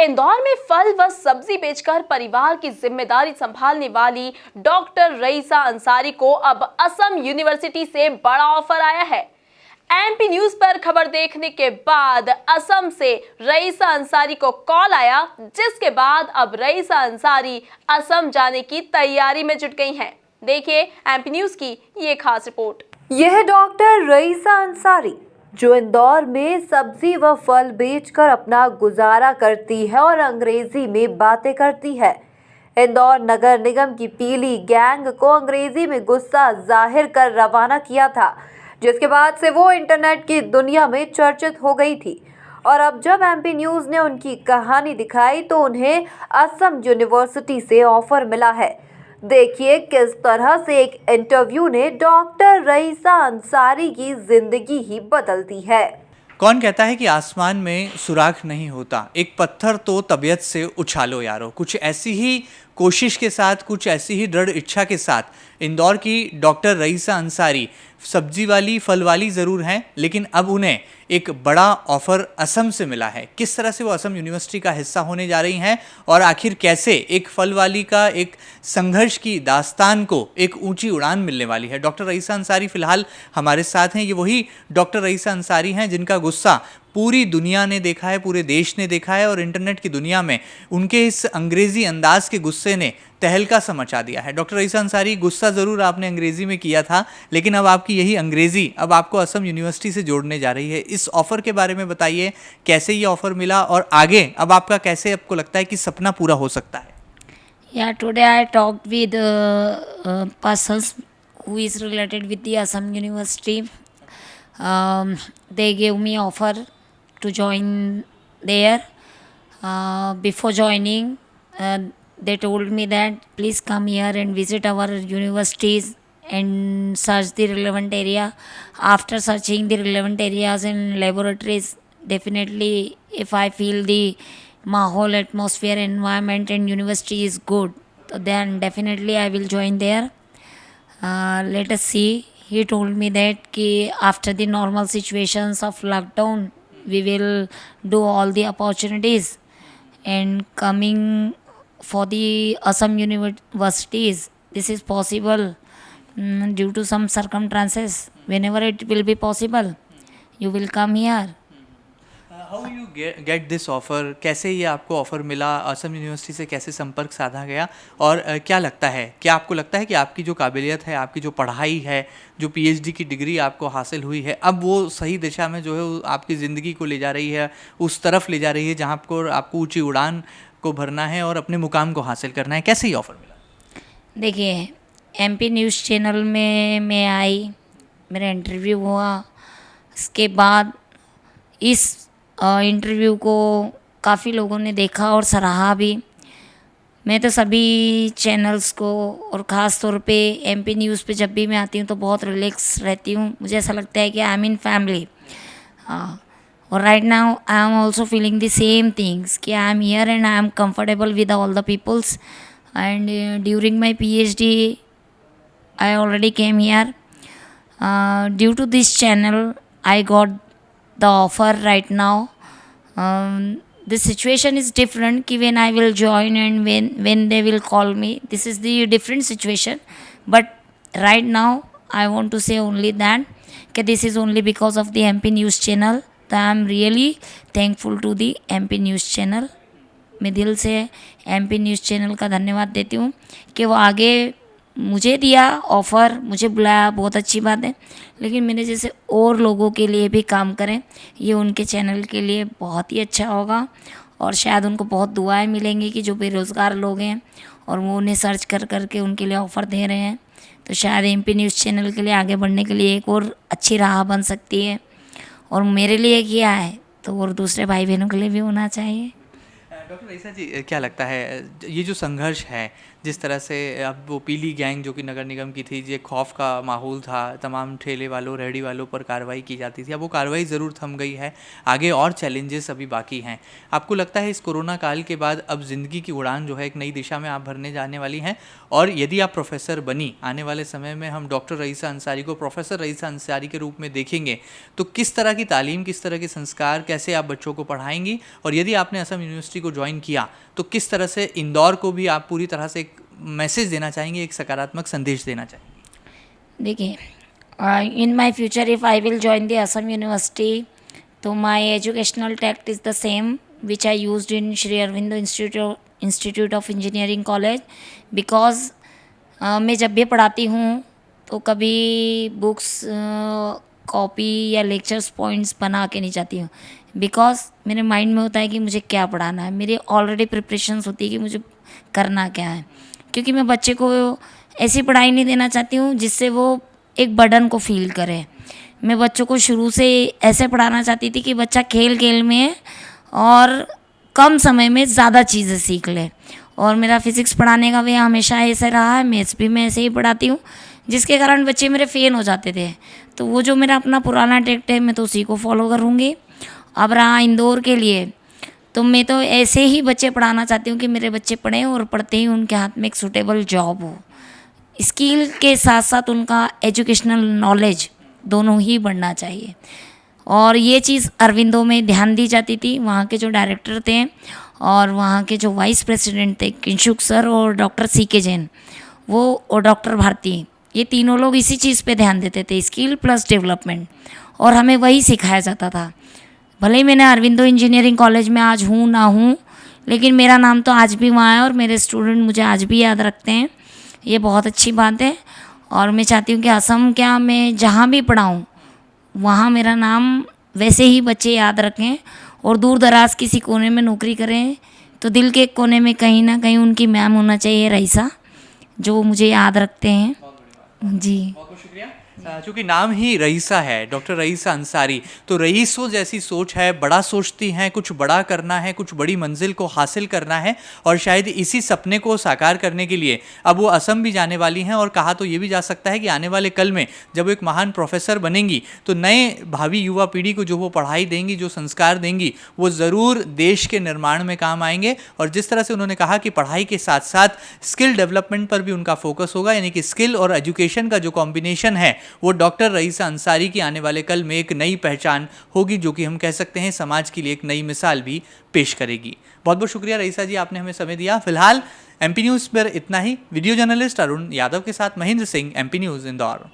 इंदौर में फल व सब्जी बेचकर परिवार की जिम्मेदारी संभालने वाली डॉक्टर रईसा अंसारी को अब असम यूनिवर्सिटी से बड़ा ऑफर आया है। एमपी न्यूज पर खबर देखने के बाद असम से रईसा अंसारी को कॉल आया, जिसके बाद अब रईसा अंसारी असम जाने की तैयारी में जुट गई हैं। देखिए एमपी न्यूज की ये खास रिपोर्ट। यह डॉक्टर रईसा अंसारी जो इंदौर में सब्जी व फल बेचकर अपना गुजारा करती है और अंग्रेजी में बातें करती है। इंदौर नगर निगम की पीली गैंग को अंग्रेजी में गुस्सा जाहिर कर रवाना किया था, जिसके बाद से वो इंटरनेट की दुनिया में चर्चित हो गई थी। और अब जब एमपी न्यूज़ ने उनकी कहानी दिखाई तो उन्हें असम यूनिवर्सिटी से ऑफर मिला है। देखिए किस तरह से एक इंटरव्यू ने डॉक्टर रईसा अंसारी की जिंदगी ही बदल दी है। कौन कहता है कि आसमान में सुराख नहीं होता, एक पत्थर तो तबीयत से उछालो यारो। कुछ ऐसी ही कोशिश के साथ, कुछ ऐसी ही दृढ़ इच्छा के साथ इंदौर की डॉक्टर रईसा अंसारी सब्जी वाली, फल वाली ज़रूर हैं, लेकिन अब उन्हें एक बड़ा ऑफ़र असम से मिला है। किस तरह से वो असम यूनिवर्सिटी का हिस्सा होने जा रही हैं और आखिर कैसे एक फल वाली का एक संघर्ष की दास्तान को एक ऊंची उड़ान मिलने वाली है। डॉक्टर रईसा अंसारी फ़िलहाल हमारे साथ हैं। ये वही डॉक्टर रईसा अंसारी हैं जिनका गुस्सा पूरी दुनिया ने देखा है, पूरे देश ने देखा है और इंटरनेट की दुनिया में उनके इस अंग्रेज़ी अंदाज के गुस्से ने तहलका सा मचा दिया है। डॉक्टर रईसा अंसारी, गुस्सा ज़रूर आपने अंग्रेज़ी में किया था, लेकिन अब आपकी यही अंग्रेज़ी अब आपको असम यूनिवर्सिटी से जोड़ने जा रही है। इस ऑफ़र के बारे में बताइए, कैसे ये ऑफ़र मिला और आगे अब आपका कैसे आपको लगता है कि सपना पूरा हो सकता है? Yeah, today I talked with persons who is related with the Assam University. They gave me offer to join there. Before joining, they told me that please come here and visit our universities and search the relevant area. After searching the relevant areas and laboratories, definitely if I feel the mahol, atmosphere, environment and university is good, so then definitely I will join there. Let us see. He told me that ki after the normal situations of lockdown, we will do all the opportunities and coming for the Assam universities. This is possible due to some circumstances. Whenever it will be possible, you will come here. How you get this offer? कैसे ये आपको offer मिला? Assam university से कैसे संपर्क साधा गया? और क्या लगता है, क्या आपको लगता है कि आपकी जो काबिलियत है, आपकी जो पढ़ाई है, जो पीएचडी की डिग्री आपको हासिल हुई है, अब वो सही दिशा में जो है वो आपकी ज़िंदगी को ले जा रही है, उस तरफ ले जा रही है जहाँ आपको ऊंची उड़ान को भरना है और अपने मुकाम को हासिल करना है? कैसे ये ऑफ़र मिला? देखिए, एमपी न्यूज़ चैनल में मैं आई, मेरा इंटरव्यू हुआ। इसके बाद इस इंटरव्यू को काफ़ी लोगों ने देखा और सराहा भी। मैं तो सभी चैनल्स को और ख़ास तौर पे एमपी न्यूज़ पे जब भी मैं आती हूँ तो बहुत रिलैक्स रहती हूँ। मुझे ऐसा लगता है कि आई एम इन फैमिली। और right now I am also feeling the same things कि I am here and I am comfortable with all the peoples and during my PhD I already came here. Due to this channel, I got the offer right now. The situation is different कि when I will join and when they will call me. This is the different situation. But right now, I want to say only that कि this is only because of the MP News channel. तो I am really thankful to the MP News channel. मैं दिल से MP news channel का धन्यवाद देती हूँ कि वो आगे मुझे दिया ऑफ़र, मुझे बुलाया, बहुत अच्छी बात है। लेकिन मेरे जैसे और लोगों के लिए भी काम करें, ये उनके चैनल के लिए बहुत ही अच्छा होगा और शायद उनको बहुत दुआएं मिलेंगी कि जो बेरोज़गार लोग हैं और वो उन्हें सर्च कर करके उनके लिए ऑफ़र दे रहे हैं, तो शायद MP न्यूज़ चैनल के लिए आगे बढ़ने के लिए एक और अच्छी राह बन सकती है। और मेरे लिए किया है तो और दूसरे भाई बहनों के लिए भी होना चाहिए। डॉक्टर रईसा जी, क्या लगता है ये जो संघर्ष है, जिस तरह से अब वो पीली गैंग जो कि नगर निगम की थी, ये खौफ का माहौल था, तमाम ठेले वालों, रेहड़ी वालों पर कार्रवाई की जाती थी, अब वो कार्रवाई ज़रूर थम गई है, आगे और चैलेंजेस अभी बाकी हैं। आपको लगता है इस कोरोना काल के बाद अब ज़िंदगी की उड़ान जो है एक नई दिशा में आप भरने जाने वाली हैं, और यदि आप प्रोफेसर बनी, आने वाले समय में हम डॉक्टर रईसा अंसारी को प्रोफेसर रईसा अंसारी के रूप में देखेंगे, तो किस तरह की तालीम, किस तरह के संस्कार, कैसे आप बच्चों को पढ़ाएंगी? और यदि आपने असम यूनिवर्सिटी को ज्वाइन किया, तो किस तरह से इंदौर को भी आप पूरी तरह से एक मैसेज देना चाहेंगे, एक सकारात्मक संदेश देना चाहेंगे? देखिए, in my future if I will join the Assam university, तो my educational tact is the same which I used in Shri Aurobindo institute of engineering college, because मैं जब भी पढ़ाती हूँ तो कभी बुक्स कॉपी या लेक्चर्स पॉइंट्स बना के नहीं जाती हूँ, बिकॉज मेरे माइंड में होता है कि मुझे क्या पढ़ाना है। मेरी ऑलरेडी प्रिपरेशंस होती है कि मुझे करना क्या है, क्योंकि मैं बच्चे को ऐसी पढ़ाई नहीं देना चाहती हूँ जिससे वो एक बर्डन को फील करे। मैं बच्चों को शुरू से ऐसे पढ़ाना चाहती थी कि बच्चा खेल खेल में और कम समय में ज़्यादा चीज़ें सीख ले, और मेरा फिज़िक्स पढ़ाने का वे हमेशा ऐसे रहा है। मैथ्स भी मैं ऐसे ही पढ़ाती हूँ, जिसके कारण बच्चे मेरे फ़ेल हो जाते थे। तो वो जो मेरा अपना पुराना टेक्ट है, मैं तो उसी को फॉलो करूँगी। अब रहा इंदौर के लिए, तो मैं तो ऐसे ही बच्चे पढ़ाना चाहती हूँ कि मेरे बच्चे पढ़ें और पढ़ते ही उनके हाथ में एक सूटेबल जॉब हो। स्किल के साथ साथ उनका एजुकेशनल नॉलेज दोनों ही बढ़ना चाहिए, और ये चीज़ अरविंदो में ध्यान दी जाती थी। वहाँ के जो डायरेक्टर थे और वहाँ के जो वाइस प्रेसिडेंट थे किंशुक सर और डॉक्टर CK जैन, वो और डॉक्टर भारती, ये तीनों लोग इसी चीज़ पे ध्यान देते थे, स्किल प्लस डेवलपमेंट, और हमें वही सिखाया जाता था। भले ही मैंने अरविंदो इंजीनियरिंग कॉलेज में आज हूँ ना हूँ, लेकिन मेरा नाम तो आज भी वहाँ है और मेरे स्टूडेंट मुझे आज भी याद रखते हैं। ये बहुत अच्छी बात है, और मैं चाहती हूँ कि असम क्या, मैं जहाँ भी पढ़ाऊँ वहाँ मेरा नाम वैसे ही बच्चे याद रखें, और दूर दराज किसी कोने में नौकरी करें तो दिल के एक कोने में कहीं ना कहीं उनकी मैम होना चाहिए रईसा, जो मुझे याद रखते हैं। जी, बहुत बहुत शुक्रिया। चूँकि नाम ही रईसा है, डॉक्टर रईसा अंसारी, तो रईसों जैसी सोच है, बड़ा सोचती हैं, कुछ बड़ा करना है, कुछ बड़ी मंजिल को हासिल करना है, और शायद इसी सपने को साकार करने के लिए अब वो असम भी जाने वाली हैं। और कहा तो ये भी जा सकता है कि आने वाले कल में जब वो एक महान प्रोफेसर बनेंगी तो नए भावी युवा पीढ़ी को जो वो पढ़ाई देंगी, जो संस्कार देंगी, वो ज़रूर देश के निर्माण में काम आएंगे। और जिस तरह से उन्होंने कहा कि पढ़ाई के साथ साथ स्किल डेवलपमेंट पर भी उनका फोकस होगा, यानी कि स्किल और एजुकेशन का जो कॉम्बिनेशन है वो डॉक्टर रईसा अंसारी की आने वाले कल में एक नई पहचान होगी, जो कि हम कह सकते हैं समाज के लिए एक नई मिसाल भी पेश करेगी। बहुत बहुत शुक्रिया रईसा जी, आपने हमें समय दिया। फिलहाल MP न्यूज़ पर इतना ही। वीडियो जर्नलिस्ट अरुण यादव के साथ महेंद्र सिंह, MP न्यूज़ इंदौर।